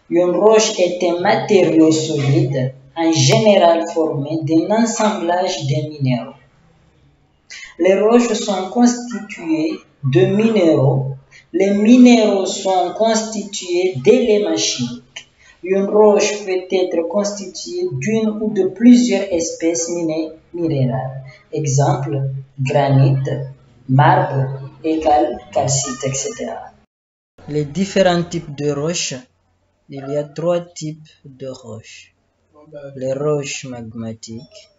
Une roche est un matériau solide, en général formé d'un assemblage de minéraux. Les roches sont constituées de minéraux. Les minéraux sont constitués d'éléments chimiques. Une roche peut être constituée d'une ou de plusieurs espèces minérales. Exemple, granit, marbre, calcite, etc. Les différents types de roches. Il y a 3 types de roches. Les roches magmatiques,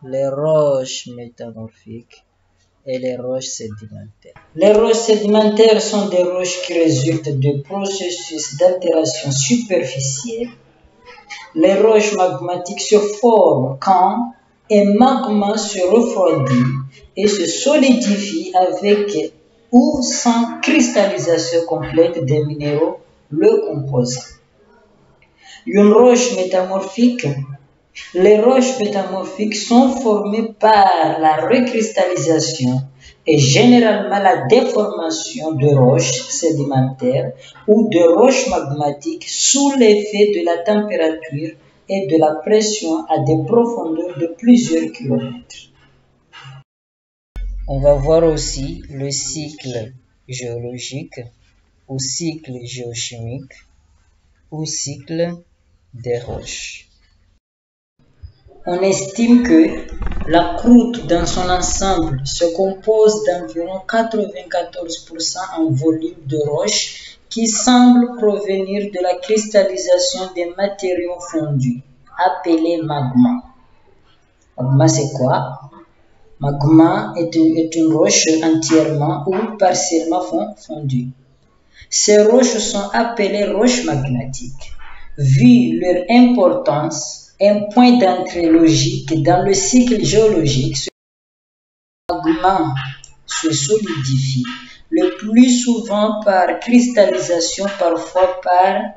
les roches métamorphiques et les roches sédimentaires. Les roches sédimentaires sont des roches qui résultent de processus d'altération superficielle. Les roches magmatiques se forment quand un magma se refroidit et se solidifie avec ou sans cristallisation complète des minéraux le composant. Une roche métamorphique. Les roches métamorphiques sont formées par la recristallisation et généralement la déformation de roches sédimentaires ou de roches magmatiques sous l'effet de la température et de la pression à des profondeurs de plusieurs kilomètres. On va voir aussi le cycle géologique ou cycle géochimique ou cycle des roches. On estime que la croûte dans son ensemble se compose d'environ 94% en volume de roches qui semblent provenir de la cristallisation des matériaux fondus, appelés magma. Magma, c'est quoi? Magma est une roche entièrement ou partiellement fondue. Ces roches sont appelées roches magmatiques. Vu leur importance, un point d'entrée logique dans le cycle géologique, le magma se solidifie le plus souvent par cristallisation, parfois par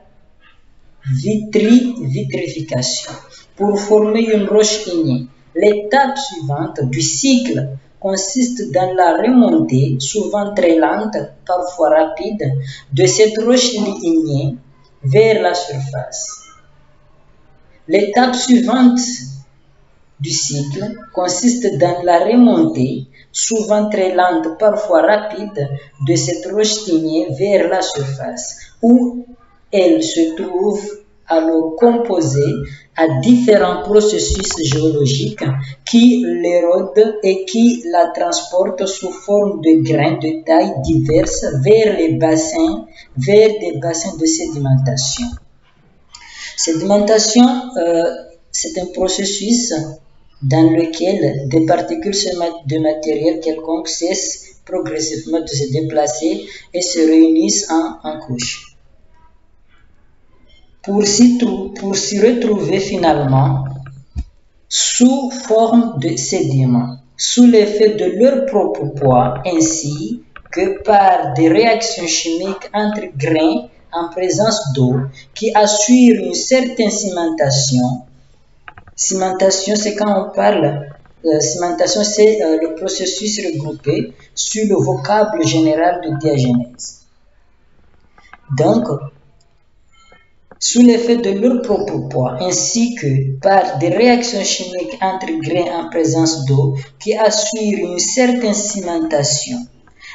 vitrification, pour former une roche ignée. L'étape suivante du cycle consiste dans la remontée, souvent très lente, parfois rapide, de cette roche ignée vers la surface. L'étape suivante du cycle consiste dans la remontée, souvent très lente, parfois rapide, de cette roche ignée vers la surface, où elle se trouve alors composée à différents processus géologiques qui l'érodent et qui la transportent sous forme de grains de taille diverses vers des bassins de sédimentation. Sédimentation, c'est un processus dans lequel des particules de matériel quelconque cessent progressivement de se déplacer et se réunissent en couches. Pour s'y retrouver finalement sous forme de sédiments, sous l'effet de leur propre poids, ainsi que par des réactions chimiques entre grains en présence d'eau qui assurent une certaine cimentation. Cimentation, c'est quand on parle, cimentation, c'est le processus regroupé sur le vocable général de diagenèse. Donc, sous l'effet de leur propre poids, ainsi que par des réactions chimiques entre grains en présence d'eau qui assurent une certaine cimentation,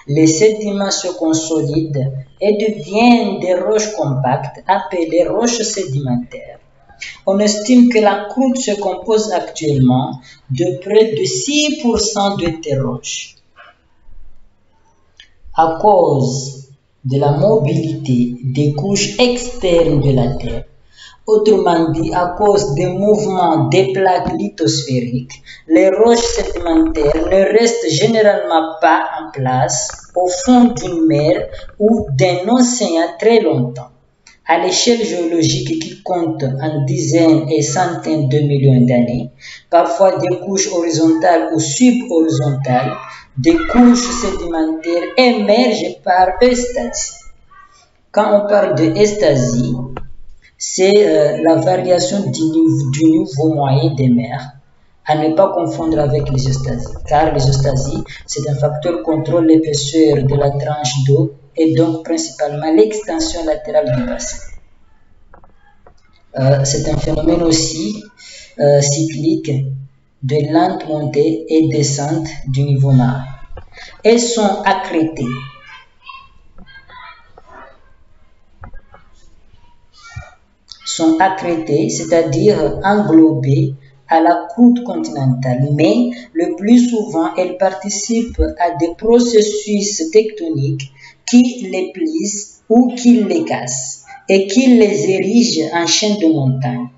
les sédiments se consolident et deviennent des roches compactes appelées roches sédimentaires. On estime que la croûte se compose actuellement de près de 6% de ces roches. À cause de la mobilité des couches externes de la Terre, autrement dit à cause des mouvements des plaques lithosphériques, les roches sédimentaires ne restent généralement pas en place au fond d'une mer ou d'un océan très longtemps. À l'échelle géologique qui compte en dizaines et centaines de millions d'années, parfois des couches horizontales ou subhorizontales, des couches sédimentaires émergent par eustasie. Quand on parle de eustasie, c'est la variation du niveau moyen des mers, à ne pas confondre avec les eustasies, car les eustasies, c'est un facteur qui contrôle l'épaisseur de la tranche d'eau et donc principalement l'extension latérale du bassin. C'est un phénomène aussi cyclique de lente montée et descente du niveau marin. Elles sont accrétées. C'est-à-dire englobées à la croûte continentale, mais le plus souvent, elles participent à des processus tectoniques qui les plissent ou qui les cassent et qui les érigent en chaînes de montagnes.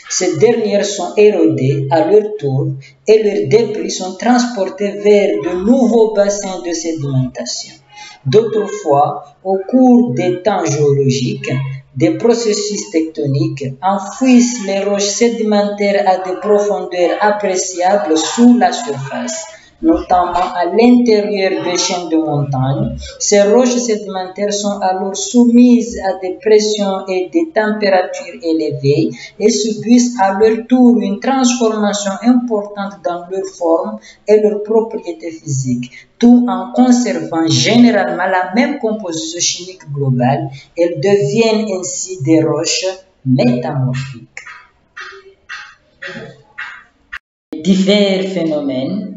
Ces dernières sont érodées à leur tour et leurs débris sont transportés vers de nouveaux bassins de sédimentation. D'autres fois, au cours des temps géologiques, des processus tectoniques enfouissent les roches sédimentaires à des profondeurs appréciables sous la surface, notamment à l'intérieur des chaînes de montagne. Ces roches sédimentaires sont alors soumises à des pressions et des températures élevées et subissent à leur tour une transformation importante dans leur forme et leurs propriétés physiques, tout en conservant généralement la même composition chimique globale. Elles deviennent ainsi des roches métamorphiques. Divers phénomènes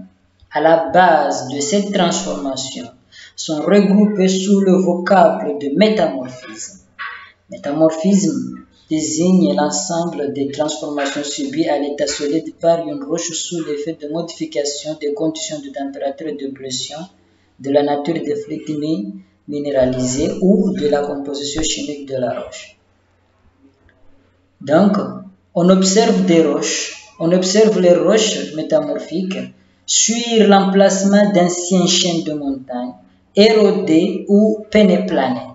à la base de cette transformation sont regroupés sous le vocable de métamorphisme. Métamorphisme désigne l'ensemble des transformations subies à l'état solide par une roche sous l'effet de modification des conditions de température et de pression, de la nature des fluides minéralisés ou de la composition chimique de la roche. Donc, on observe les roches métamorphiques suivre l'emplacement d'anciennes chaînes de montagnes, érodées ou pénéplanées,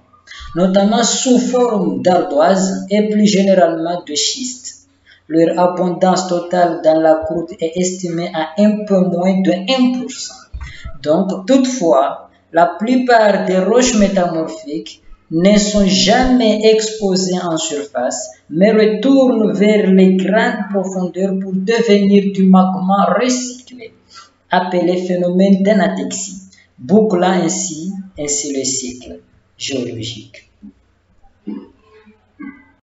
notamment sous forme d'ardoise et plus généralement de schiste. Leur abondance totale dans la croûte est estimée à un peu moins de 1%. Donc, toutefois, la plupart des roches métamorphiques ne sont jamais exposées en surface, mais retournent vers les grandes profondeurs pour devenir du magma recyclé, appelé phénomène d'anatexie, bouclant ainsi le cycle géologique.